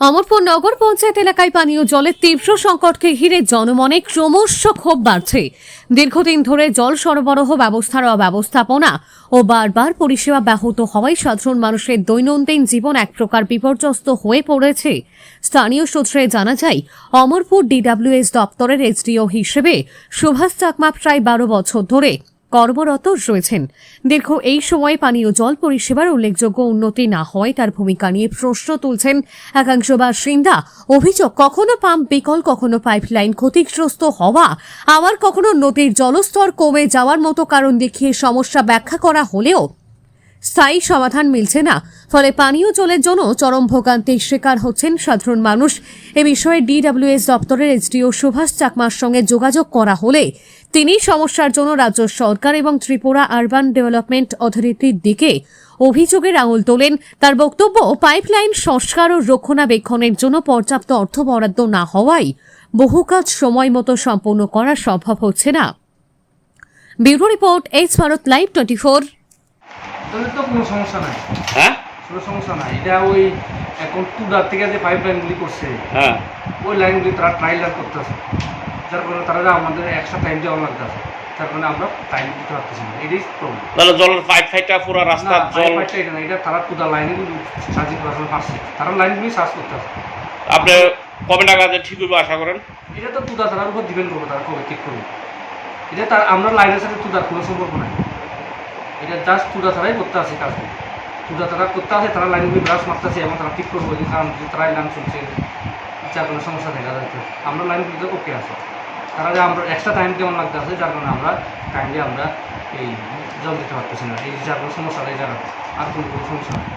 অমরপুর নগর পঞ্চায়েত এলাকায় পানীয় জলের তীব্র সংকটকে ঘিরে জনমনে ক্রমশ ক্ষোভ বাড়ছে। দীর্ঘদিন ধরে জল সরবরাহ ব্যবস্থার অব্যবস্থাপনা ও বারবার পরিষেবা ব্যাহত হওয়ায় সাধারণ মানুষের দৈনন্দিন জীবন এক প্রকার বিপর্যস্ত হয়ে পড়েছে। স্থানীয় সূত্রে জানা যায়, অমরপুর ডিডব্লিউএস দপ্তরের এসডিও হিসেবে সুভাষ চাকমা প্রায় 12 বছর ধরে কর্মরত রয়েছেন। দীর্ঘ এই সময়ে পানীয় জল পরিষেবার উল্লেখযোগ্য উন্নতি না হওয়ায় তার ভূমিকা নিয়ে প্রশ্ন তুলছেন একাংশ বাসিন্দা। অভিযোগ, কখনো পাম্প বিকল, কখনো পাইপলাইন ক্ষতিগ্রস্ত হওয়া, আবার কখনো নদীর জলস্তর কমে যাওয়ার মতো কারণ দেখিয়ে সমস্যা ব্যাখ্যা করা হলেও স্থায়ী সমাধান মিলছে না। ফলে পানীয় জলের জন্য চরম ভোগান্তির শিকার হচ্ছেন সাধারণ মানুষ। এ বিষয়ে ডিডব্লিউএস দপ্তরের এসডিও সুভাষ চাকমার সঙ্গে যোগাযোগ করা হলে তিনি সমস্যার জন্য রাজ্য সরকার এবং ত্রিপুরা আরবান ডেভেলপমেন্ট অথরিটির দিকে অভিযোগের আঙুল তোলেন। তার বক্তব্য, পাইপলাইন সংস্কার ও রক্ষণাবেক্ষণের জন্য পর্যাপ্ত অর্থ বরাদ্দ না হওয়ায় বহু কাজ সময় মতো সম্পন্ন করা সম্ভব হচ্ছে না। Bureau report, H Bharat live 24। তাহলে তো কোনো সমস্যা নাই। হ্যাঁ, কোনো সমস্যা নাই। এটা ওই এখন টুডার থেকে যে পাইপ লাইনগুলি করছে, হ্যাঁ, ওই লাইনগুলি তারা ট্রায়াল রান করতেছে, যার কারণে তারা আমাদের এক্সট্রা টাইম দেওয়া লাগতেছে, যার কারণে আমরা টাইম দিতে পারতেছি না। এটাই প্রবলেম। তাহলে জলের পাইপ ফাইটটা পুরো রাস্তার জল পাইপটা এটা না, এটা তারা টুডার লাইনগুলি সার্জিং করার জন্য পারছে, তারা লাইনগুলি সার্চ করতেছে। আপনি কবে টাকাতে ঠিক করবো আশা করেন? এটা তো টুডা তারার উপর ডিপেন্ড করবো, তারা কবে ঠিক করবে। এটা তার আমরা লাইনের সাথে টুডার কোনো সম্পর্ক নাই। এটা জাস্ট টুডা তারাই করতে আছে কাজগুলি, টুডা তারা করতে আছে, তারা লাইনগুলি ব্রাশ মারতেছে এবং তারা ঠিক করবো। যে কারণ তারাই লাইন চলছে, যার কোনো সমস্যা দেখা যাচ্ছে। আমরা লাইনগুলিতে ওকে আছে, তারা যে আমরা এক্সট্রা টাইম কেমন লাগতে আছে, যার কারণে আমরা টাইমলি আমরা এই জল দিতে পারতেছি না। এই যার কোনো সমস্যা নেই, যারা আর কোনো সমস্যা নেই।